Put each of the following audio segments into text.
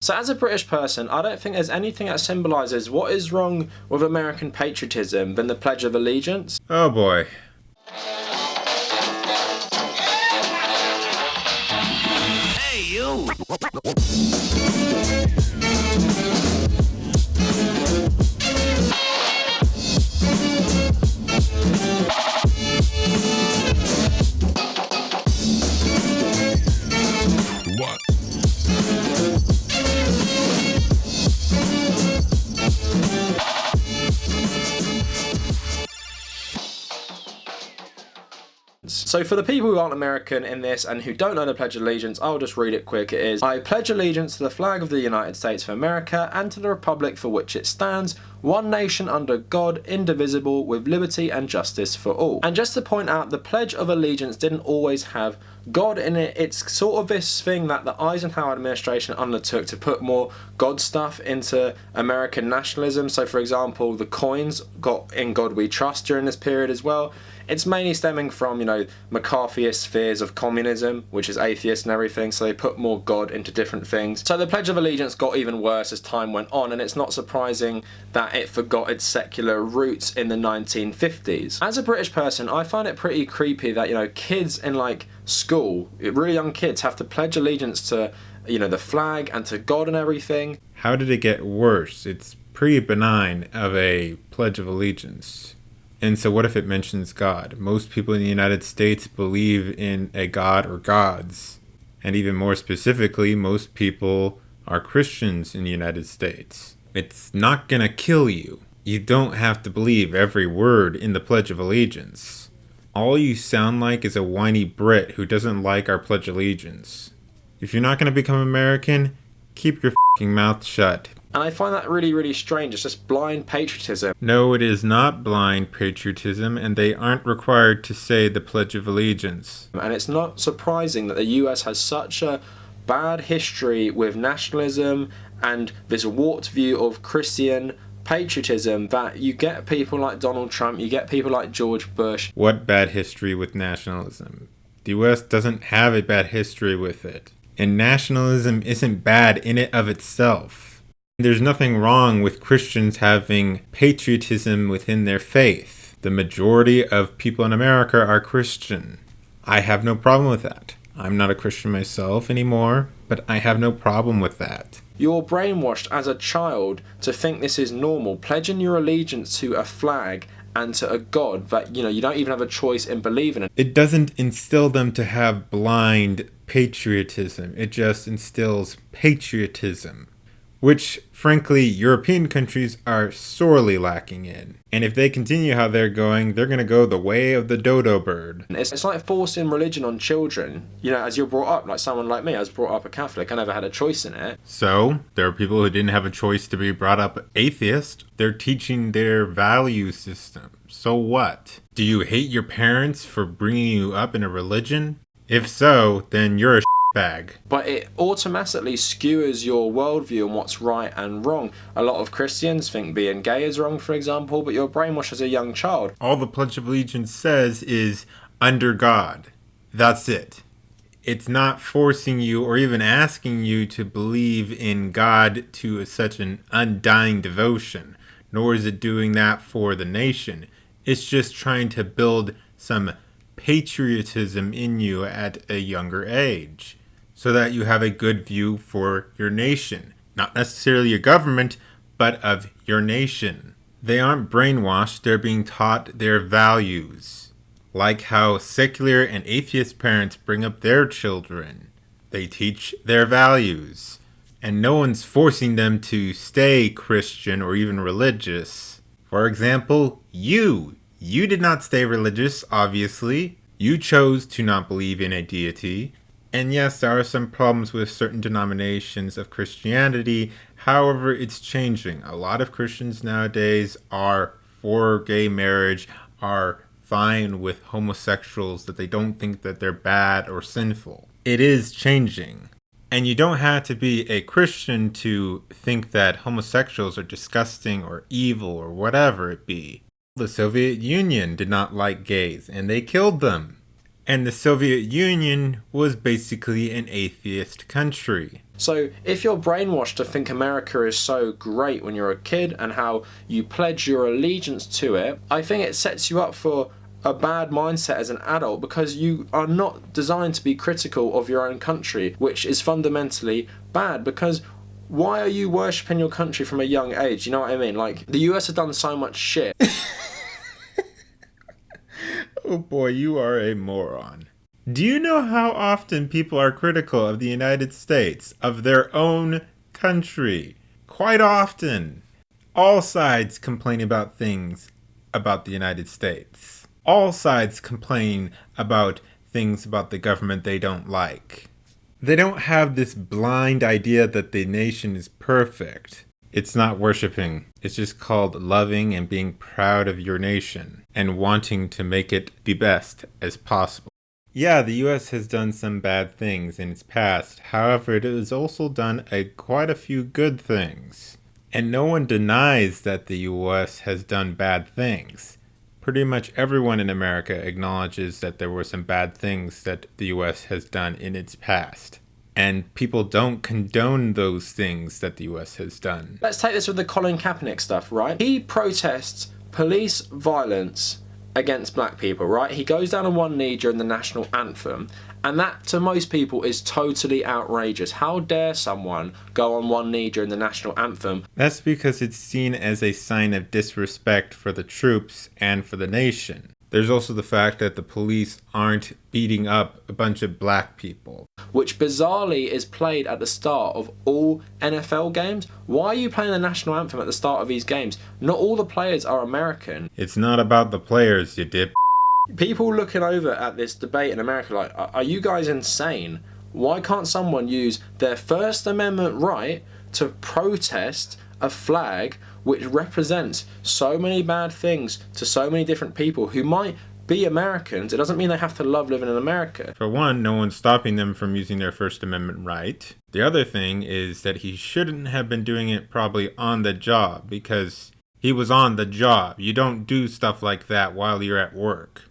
So as a British person, I don't think there's anything that symbolises what is wrong with American patriotism than the Pledge of Allegiance. Oh boy. Hey, you! What? So for the people who aren't American in this and who don't know the Pledge of Allegiance, I'll just read it quick. It is, I pledge allegiance to the flag of the United States of America and to the republic for which it stands, one nation under God, indivisible, with liberty and justice for all. And just to point out, the Pledge of Allegiance didn't always have God in it. It's sort of this thing that the Eisenhower administration undertook to put more God stuff into American nationalism. So for example, the coins got "In God We Trust" during this period as well. It's mainly stemming from, McCarthyist fears of communism, which is atheist and everything, so they put more God into different things. So the Pledge of Allegiance got even worse as time went on, and it's not surprising that it forgot its secular roots in the 1950s. As a British person, I find it pretty creepy that, kids in, school, really young kids, have to pledge allegiance to, the flag and to God and everything. How did it get worse? It's pretty benign of a Pledge of Allegiance. And so what if it mentions God? Most people in the United States believe in a God or gods. And even more specifically, most people are Christians in the United States. It's not gonna kill you. You don't have to believe every word in the Pledge of Allegiance. All you sound like is a whiny Brit who doesn't like our Pledge of Allegiance. If you're not gonna become American, keep your f***ing mouth shut. And I find that really, really strange. It's just blind patriotism. No, it is not blind patriotism, and they aren't required to say the Pledge of Allegiance. And it's not surprising that the US has such a bad history with nationalism and this warped view of Christian patriotism that you get people like Donald Trump, you get people like George Bush. What bad history with nationalism? The US doesn't have a bad history with it. And nationalism isn't bad in it of itself. There's nothing wrong with Christians having patriotism within their faith. The majority of people in America are Christian. I have no problem with that. I'm not a Christian myself anymore, but I have no problem with that. You're brainwashed as a child to think this is normal, pledging your allegiance to a flag and to a God that, you don't even have a choice in believing in. It doesn't instill them to have blind patriotism. It just instills patriotism, which, frankly, European countries are sorely lacking in. And if they continue how they're going to go the way of the dodo bird. It's like forcing religion on children. As you're brought up, like someone like me, I was brought up a Catholic, I never had a choice in it. So, there are people who didn't have a choice to be brought up atheist. They're teaching their value system. So what? Do you hate your parents for bringing you up in a religion? If so, then you're a bag. But it automatically skewers your worldview on what's right and wrong. A lot of Christians think being gay is wrong, for example, but you're brainwashed as a young child. All the Pledge of Allegiance says is under God. That's it. It's not forcing you or even asking you to believe in God to such an undying devotion, nor is it doing that for the nation. It's just trying to build some patriotism in you at a younger age, so that you have a good view for your nation. Not necessarily your government, but of your nation. They aren't brainwashed, they're being taught their values. Like how secular and atheist parents bring up their children. They teach their values. And no one's forcing them to stay Christian or even religious. For example, you did not stay religious, obviously. You chose to not believe in a deity. And yes, there are some problems with certain denominations of Christianity. However, it's changing. A lot of Christians nowadays are for gay marriage, are fine with homosexuals, that they don't think that they're bad or sinful. It is changing. And you don't have to be a Christian to think that homosexuals are disgusting or evil or whatever it be. The Soviet Union did not like gays, and they killed them. And the Soviet Union was basically an atheist country. So if you're brainwashed to think America is so great when you're a kid and how you pledge your allegiance to it, I think it sets you up for a bad mindset as an adult, because you are not designed to be critical of your own country, which is fundamentally bad. Because why are you worshipping your country from a young age? You know what I mean? Like, the US has done so much shit. Oh boy, you are a moron. Do you know how often people are critical of the United States, of their own country? Quite often. All sides complain about things about the United States. All sides complain about things about the government they don't like. They don't have this blind idea that the nation is perfect. It's not worshiping. It's just called loving and being proud of your nation and wanting to make it the best as possible. Yeah, the US has done some bad things in its past. However, it has also done quite a few good things. And no one denies that the US has done bad things. Pretty much everyone in America acknowledges that there were some bad things that the US has done in its past. And people don't condone those things that the US has done. Let's take this with the Colin Kaepernick stuff, right? He protests police violence against black people, right? He goes down on one knee during the national anthem, and that to most people is totally outrageous. How dare someone go on one knee during the national anthem? That's because it's seen as a sign of disrespect for the troops and for the nation. There's also the fact that the police aren't beating up a bunch of black people, which bizarrely is played at the start of all NFL games. Why are you playing the national anthem at the start of these games? Not all the players are American. It's not about the players, you dip. People looking over at this debate in America like, are you guys insane? Why can't someone use their First Amendment right to protest a flag which represents so many bad things to so many different people who might be Americans? It doesn't mean they have to love living in America. For one, no one's stopping them from using their First Amendment right. The other thing is that he shouldn't have been doing it probably on the job, because he was on the job. You don't do stuff like that while you're at work.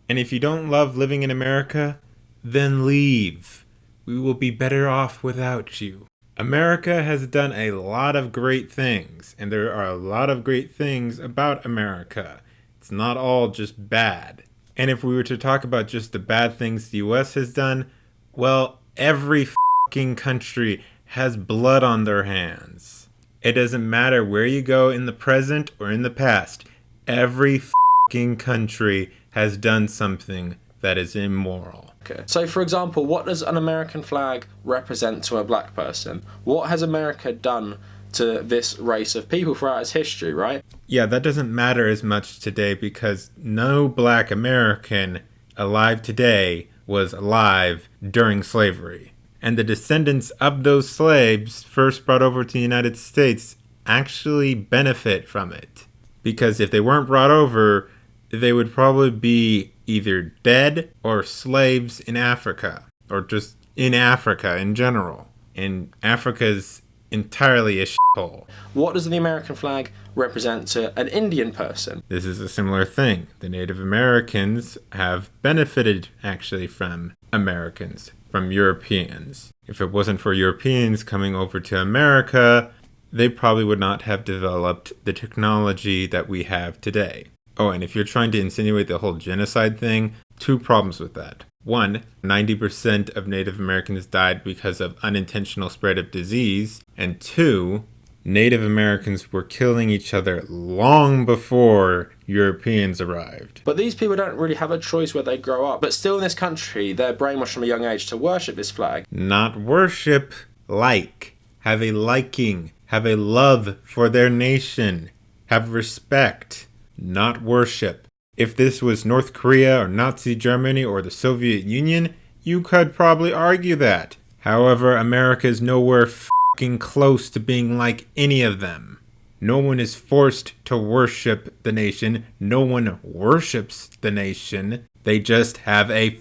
And if you don't love living in America, then leave. We will be better off without you. America has done a lot of great things, and there are a lot of great things about America. It's not all just bad. And if we were to talk about just the bad things the US has done, well, every fucking country has blood on their hands. It doesn't matter where you go in the present or in the past. Every fucking country has done something that is immoral. Okay. So, for example, what does an American flag represent to a black person? What has America done to this race of people throughout its history, right? Yeah, that doesn't matter as much today because no black American alive today was alive during slavery. And the descendants of those slaves first brought over to the United States actually benefit from it. Because if they weren't brought over, they would probably be either dead or slaves in Africa, or just in Africa in general. And Africa's entirely a shithole. What does the American flag represent to an Indian person? This is a similar thing. The Native Americans have benefited actually from Americans, from Europeans. If it wasn't for Europeans coming over to America, they probably would not have developed the technology that we have today. Oh, and if you're trying to insinuate the whole genocide thing, two problems with that. One, 90% of Native Americans died because of unintentional spread of disease. And two, Native Americans were killing each other long before Europeans arrived. But these people don't really have a choice where they grow up. But still in this country, they're brainwashed from a young age to worship this flag. Not worship, like. Have a liking. Have a love for their nation. Have respect. Not worship. If this was North Korea or Nazi Germany or the Soviet Union, you could probably argue that. However, America is nowhere fucking close to being like any of them. No one is forced to worship the nation. No one worships the nation. They just have a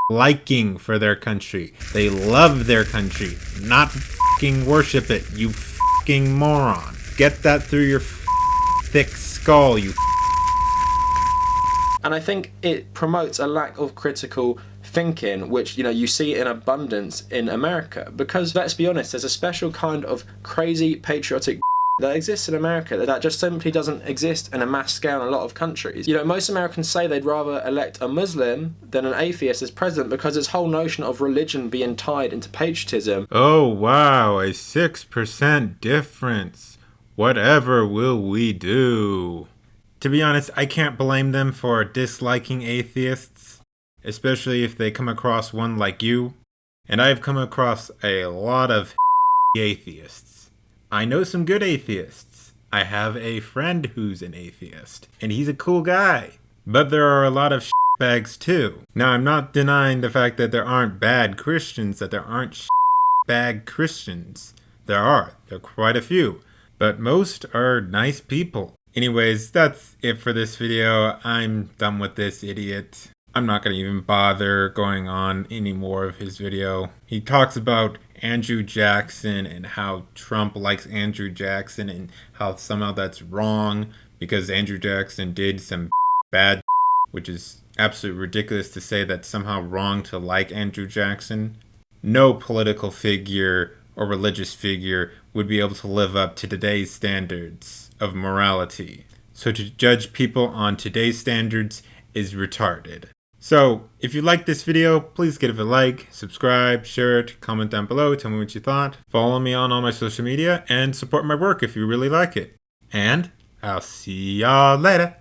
liking for their country. They love their country, not fucking worship it, you fucking moron. Get that through your thick skull, you. And I think it promotes a lack of critical thinking, which, you know, you see in abundance in America. Because let's be honest, there's a special kind of crazy patriotic that exists in America that just simply doesn't exist in a mass scale in a lot of countries. You know, most Americans say they'd rather elect a Muslim than an atheist as president because this whole notion of religion being tied into patriotism. Oh wow, a 6% difference. Whatever will we do? To be honest, I can't blame them for disliking atheists, especially if they come across one like you. And I've come across a lot of atheists. I know some good atheists. I have a friend who's an atheist, and he's a cool guy. But there are a lot of bags too. Now, I'm not denying the fact that there aren't bad Christians, that there aren't bag Christians. There are quite a few. But most are nice people. Anyways, that's it for this video. I'm done with this idiot. I'm not going to even bother going on any more of his video. He talks about Andrew Jackson and how Trump likes Andrew Jackson and how somehow that's wrong because Andrew Jackson did some bad, which is absolutely ridiculous to say that's somehow wrong to like Andrew Jackson. No political figure or religious figure would be able to live up to today's standards of morality. So to judge people on today's standards is retarded. So, if you liked this video, please give it a like, subscribe, share it, comment down below, tell me what you thought, follow me on all my social media, and support my work if you really like it. And I'll see y'all later.